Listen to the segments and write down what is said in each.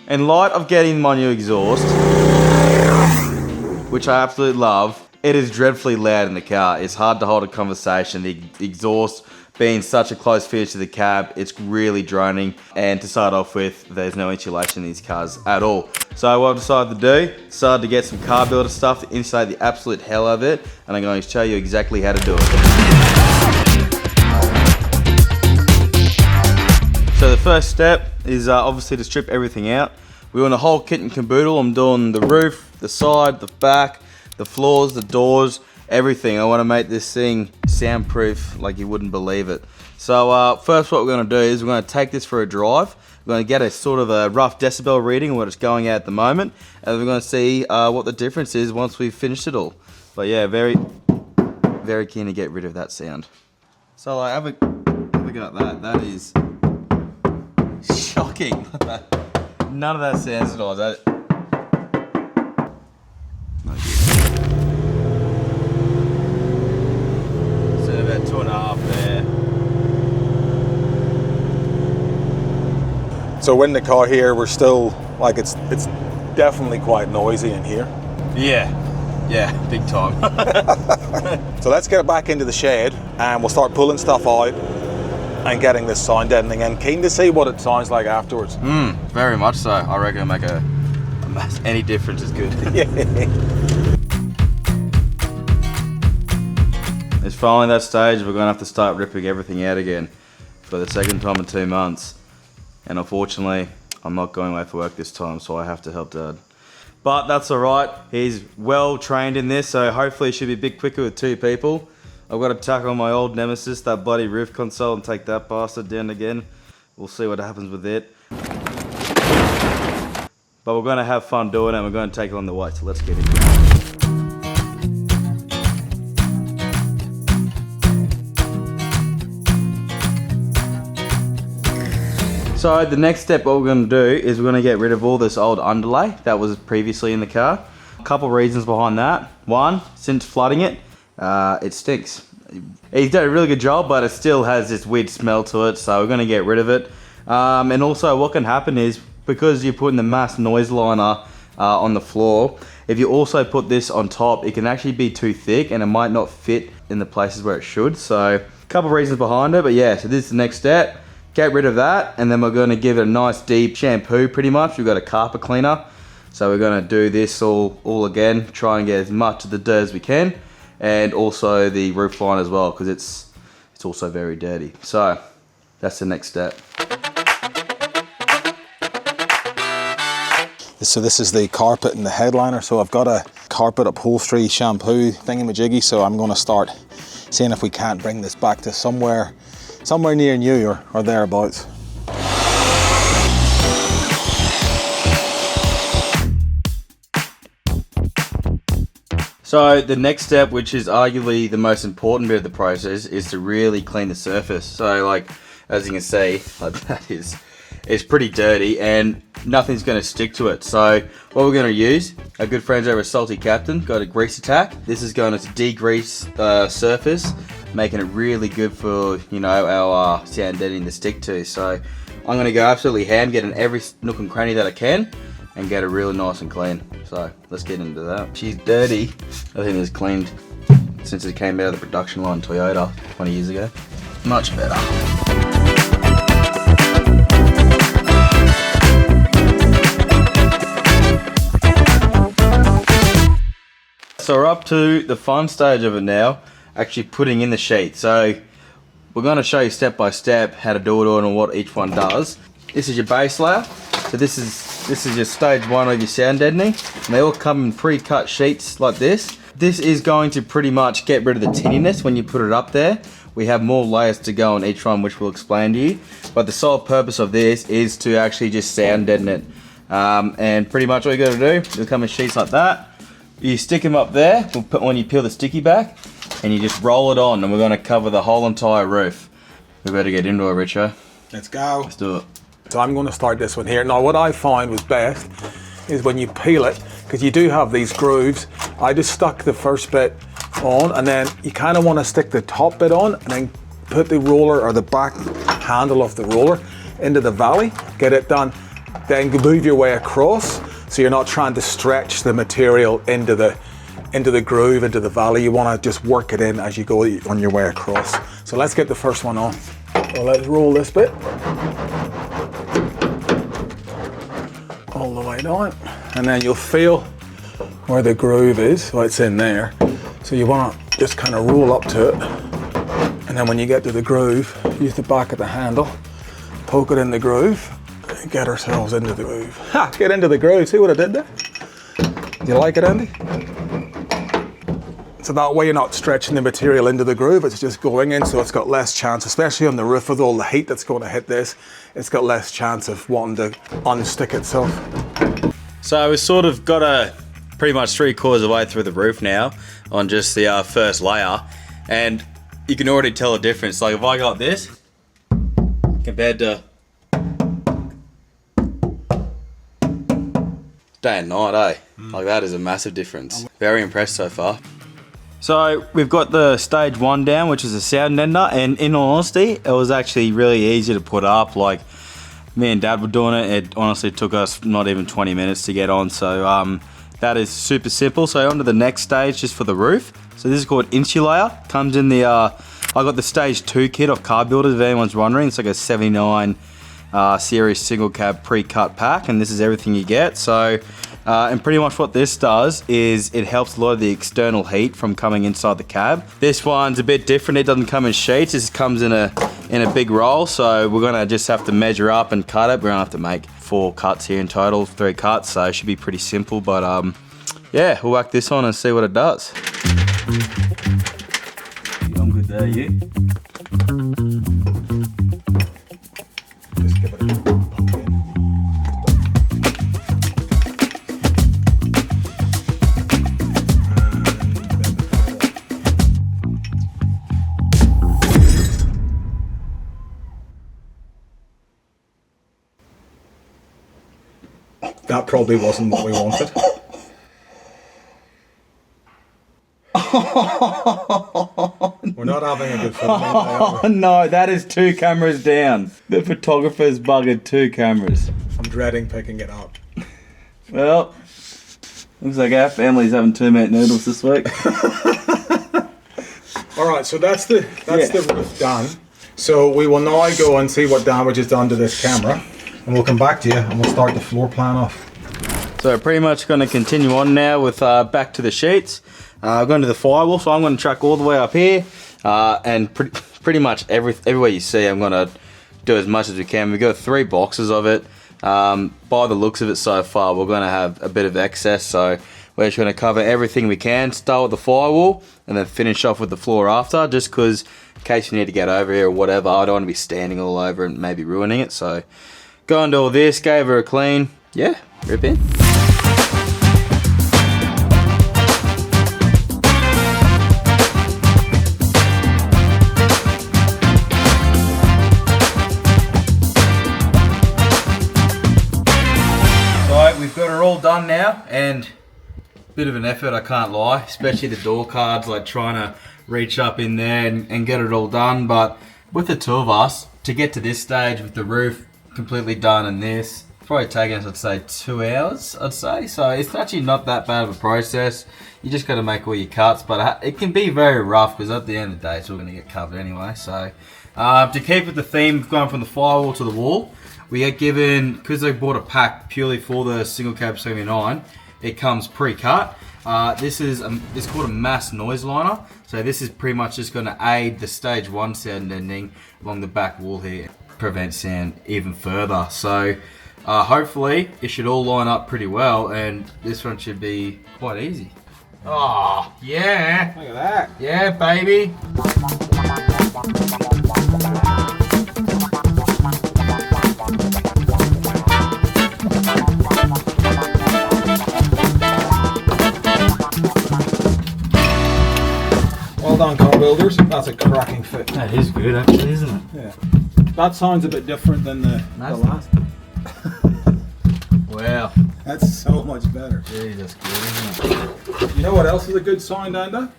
In light of getting my new exhaust, which I absolutely love, it is dreadfully loud in the car. It's hard to hold a conversation. The exhaust being such a close fit to the cab, it's really droning. And to start off with, there's no insulation in these cars at all. So what I decided to do, started to get some car builder stuff to insulate the absolute hell out of it, and I'm going to show you exactly how to do it. So the first step is obviously to strip everything out. We want a whole kit and caboodle. I'm doing the roof, the side, the back, the floors, the doors, everything. I want to make this thing soundproof like you wouldn't believe it. So first what we're going to do is we're going to take this for a drive. We're going to get a sort of a rough decibel reading of what it's going at the moment, and we're going to see what the difference is once we've finished it all. But yeah, very keen to get rid of that sound. So like, have a go at that. That is shocking. None of that sounds at all. That, no good. So about 2.5 there. So in the car here, we're still, like, it's definitely quite noisy in here. Yeah, big time. So let's get back into the shed and we'll start pulling stuff out and getting this sound deadening in. Keen to see what it sounds like afterwards. Very much so. I reckon it'll make any difference is good. Yeah. It's finally that stage we're going to have to start ripping everything out again for the second time in 2 months. And unfortunately, I'm not going away for work this time, so I have to help Dad. But that's alright, he's well trained in this, so hopefully it should be a bit quicker with 2 people. I've got to tackle my old nemesis, that bloody roof console, and take that bastard down again. We'll see what happens with it. But we're going to have fun doing it, and we're going to take it on the way, so let's get into it. So the next step, what we're going to do is we're going to get rid of all this old underlay that was previously in the car. A couple reasons behind that. One, since flooding it, it stinks. He's done a really good job, but it still has this weird smell to it, so we're going to get rid of it. And also what can happen is, because you're putting the mass noise liner on the floor, if you also put this on top, it can actually be too thick and it might not fit in the places where it should. So a couple reasons behind it, but yeah, so this is the next step. Get rid of that, and then we're going to give it a nice deep shampoo pretty much. We've got a carpet cleaner, so we're going to do this all again, try and get as much of the dirt as we can, and also the roof line as well, because it's also very dirty. So that's the next step. So this is the carpet and the headliner. So I've got a carpet upholstery shampoo thingamajiggy, so I'm going to start seeing if we can't bring this back to somewhere near new or thereabouts. So the next step, which is arguably the most important bit of the process, is to really clean the surface. So like, as you can see, like that it's pretty dirty and nothing's going to stick to it. So what we're going to use, our good friends over at Salty Captain got a grease attack. This is going to degrease the surface, making it really good for, you know, our sound deadening to stick to. So I'm going to go absolutely ham, get in every nook and cranny that I can, and get it really nice and clean. So let's get into that. She's dirty. I think it's cleaned since it came out of the production line Toyota 20 years ago. Much better. So we're up to the fun stage of it now, actually putting in the sheet. So we're going to show you step by step how to do it all and what each one does. This is your base layer. So this is your stage 1 of your sound deadening. And they all come in pre-cut sheets like this. This is going to pretty much get rid of the tinniness when you put it up there. We have more layers to go on each one, which we'll explain to you. But the sole purpose of this is to actually just sound deaden it. And pretty much all you got to do, they'll come in sheets like that. You stick them up there, when you peel the sticky back, and you just roll it on, and we're going to cover the whole entire roof. We better get into it, Richo. Let's go. Let's do it. So I'm going to start this one here. Now what I find was best is when you peel it, because you do have these grooves, I just stuck the first bit on, and then you kind of want to stick the top bit on, and then put the roller or the back handle of the roller into the valley, get it done. then move your way across, so you're not trying to stretch the material into the groove, into the valley. You want to just work it in as you go on your way across. So let's get the first one on. So let's roll this bit all the way down, and then you'll feel where the groove is. So it's in there. So you want to just kind of roll up to it, and then when you get to the groove, use the back of the handle, poke it in the groove, and get ourselves into the groove. Ha! Get into the groove. See what I did there? Do you like it, Andy? So that way you're not stretching the material into the groove, it's just going in, so it's got less chance, especially on the roof with all the heat that's going to hit this, it's got less chance of wanting to unstick itself. So we've sort of got a pretty much 3/4 of the way through the roof now on just the first layer, and you can already tell a difference. Like if I got this compared to day and night, eh? Like that is a massive difference. Very impressed so far. So we've got the stage 1 down, which is a sound ender, and in all honesty, it was actually really easy to put up. Like me and Dad were doing it. It honestly took us not even 20 minutes to get on. So that is super simple. So on to the next stage, just for the roof. So this is called Insul-layer. Comes in the, I got the stage 2 kit off Car Builders, if anyone's wondering. It's like a 79 series single cab pre-cut pack, and this is everything you get. So and pretty much what this does is it helps a lot of the external heat from coming inside the cab. This one's a bit different. It doesn't come in sheets. This comes in a big roll. So we're gonna just have to measure up and cut it. We're gonna have to make 4 cuts here in total, 3 cuts. So it should be pretty simple. But yeah, we'll whack this on and see what it does. I'm good there, you? Just give it a poke in. That probably wasn't what we wanted. We're not having a good film. Oh no, that is 2 cameras down. The photographer's buggered 2 cameras. I'm dreading picking it up. Well, looks like our family's having 2-minute noodles this week. Alright, so that's the roof done. So we will now go and see what damage is done to this camera, and we'll come back to you and we'll start the floor plan off. So pretty much going to continue on now with back to the sheets. Going to the firewall, so I'm going to truck all the way up here, and pretty much everywhere you see, I'm going to do as much as we can. We've got 3 boxes of it. By the looks of it so far, we're going to have a bit of excess, so we're just going to cover everything we can. Start with the firewall, and then finish off with the floor after, just because in case you need to get over here or whatever, I don't want to be standing all over and maybe ruining it. So go into all this, gave her a clean, yeah, rip in. We've got her all done now, and bit of an effort, I can't lie, especially the door cards, like trying to reach up in there and get it all done. But with the 2 of us, to get to this stage with the roof completely done and this, it's probably taken us, I'd say, 2 hours, I'd say. So it's actually not that bad of a process. You just got to make all your cuts, but it can be very rough because at the end of the day, it's all going to get covered anyway. So to keep with the theme of going from the firewall to the wall, we get given, because they bought a pack purely for the single cab 79, it comes pre-cut. This is it's called a mass noise liner. So this is pretty much just going to aid the stage 1 sound ending along the back wall here, prevent sound even further. So hopefully it should all line up pretty well, and this one should be quite easy. Oh yeah! Look at that! Yeah, baby. Well done, Car Builders. That's a cracking fit. That is good, actually, isn't it? Yeah. That sounds a bit different than the last. Wow. That's so much better. Jesus, good, isn't it? You know what else is a good sound, Anda?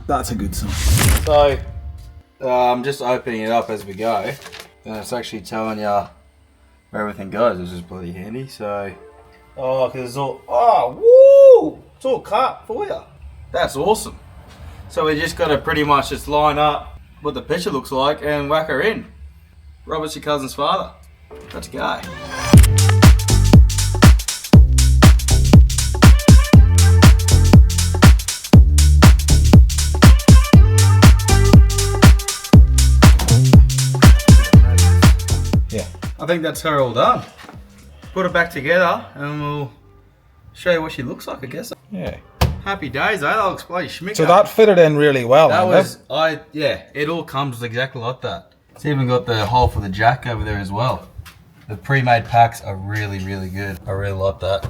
That's a good sound. So, I'm just opening it up as we go. And it's actually telling you where everything goes, which is bloody handy. So, oh, because it's all, oh, woo! It's all cut for you. That's awesome. So we just got to pretty much just line up what the picture looks like and whack her in. Robert's your cousin's father. Let's go. Yeah. I think that's her all done. Put her back together and we'll show you what she looks like, I guess. Yeah. Happy days, eh? That looks bloody schmick. So that fitted in really well. That was, yeah, it all comes exactly like that. It's even got the hole for the jack over there as well. The pre-made packs are really, really good. I really like that.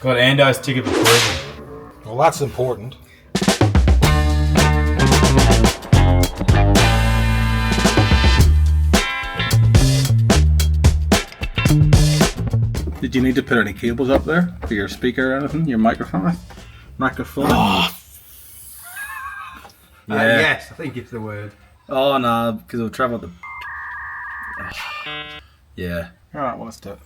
Got Ando's ticket for cruising. Well, that's important. Did you need to put any cables up there for your speaker or anything? Your microphone? Microphone? Oh. Yeah. Yes, I think it's the word. Oh no, because it'll travel the... Yeah. Alright, well, let's do it.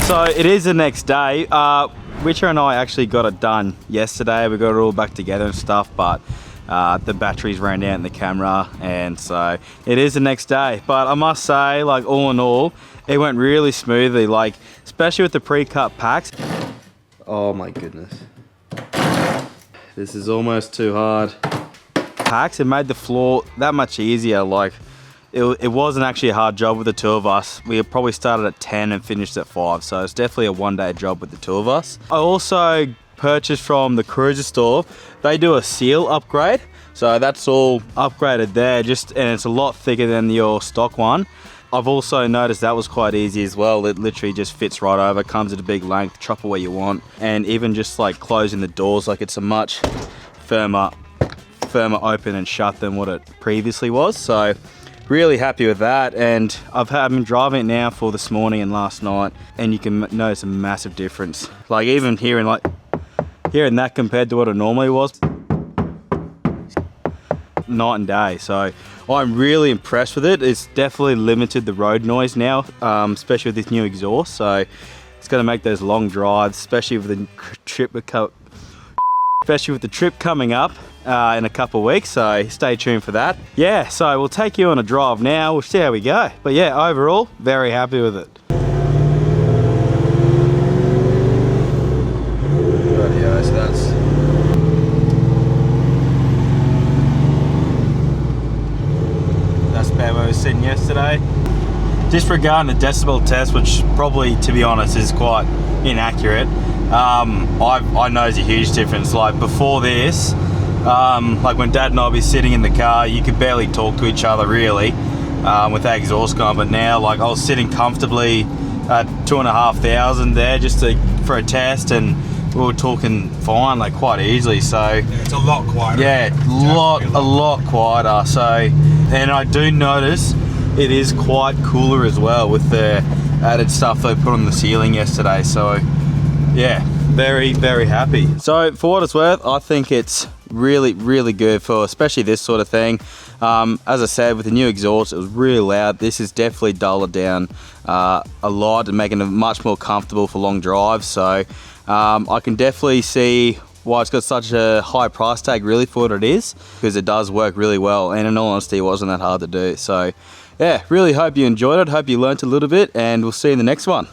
So it is the next day. Witcher and I actually got it done yesterday. We got it all back together and stuff, but the batteries ran out in the camera, and so it is the next day. But I must say, like, all in all, it went really smoothly, like especially with the pre-cut packs. Oh my goodness, this is almost too hard. Packs, it made the floor that much easier. Like it wasn't actually a hard job with the two of us. We probably started at 10 and finished at 5, so it's definitely a one-day job with the two of us. I also purchased from the Cruiser store. They do a seal upgrade, so that's all upgraded there, and it's a lot thicker than your stock one. I've also noticed that was quite easy as well. It literally just fits right over, comes at a big length, chop it where you want, and even just like closing the doors, like it's a much firmer open and shut than what it previously was. So really happy with that, and I've been driving it now for this morning and last night, and you can notice a massive difference. Like even hearing that compared to what it normally was, night and day. So I'm really impressed with it. It's definitely limited the road noise now, especially with this new exhaust. So it's going to make those long drives, especially with the trip coming up in a couple of weeks, so stay tuned for that. Yeah, so we'll take you on a drive now. We'll see how we go. But yeah, overall, very happy with it. Rightio, so that's about where we were sitting yesterday. Disregarding the decibel test, which probably, to be honest, is quite inaccurate. I noticed a huge difference. Like before this, like when Dad and I would be sitting in the car, you could barely talk to each other really with that exhaust going. But now, like I was sitting comfortably at 2,500 there for a test, and we were talking fine, like quite easily. So Yeah, it's a lot quieter. yeah, a lot quieter. So, and I do notice it is quite cooler as well with the added stuff they put on the ceiling yesterday. So yeah, very, very happy. So for what it's worth, I think it's really, really good for especially this sort of thing. As I said, with the new exhaust, it was really loud. This is definitely dulled it down a lot and making it much more comfortable for long drives. So I can definitely see why it's got such a high price tag really for what it is, because it does work really well, and in all honesty, it wasn't that hard to do. So yeah, really hope you enjoyed it, hope you learnt a little bit, and we'll see you in the next one.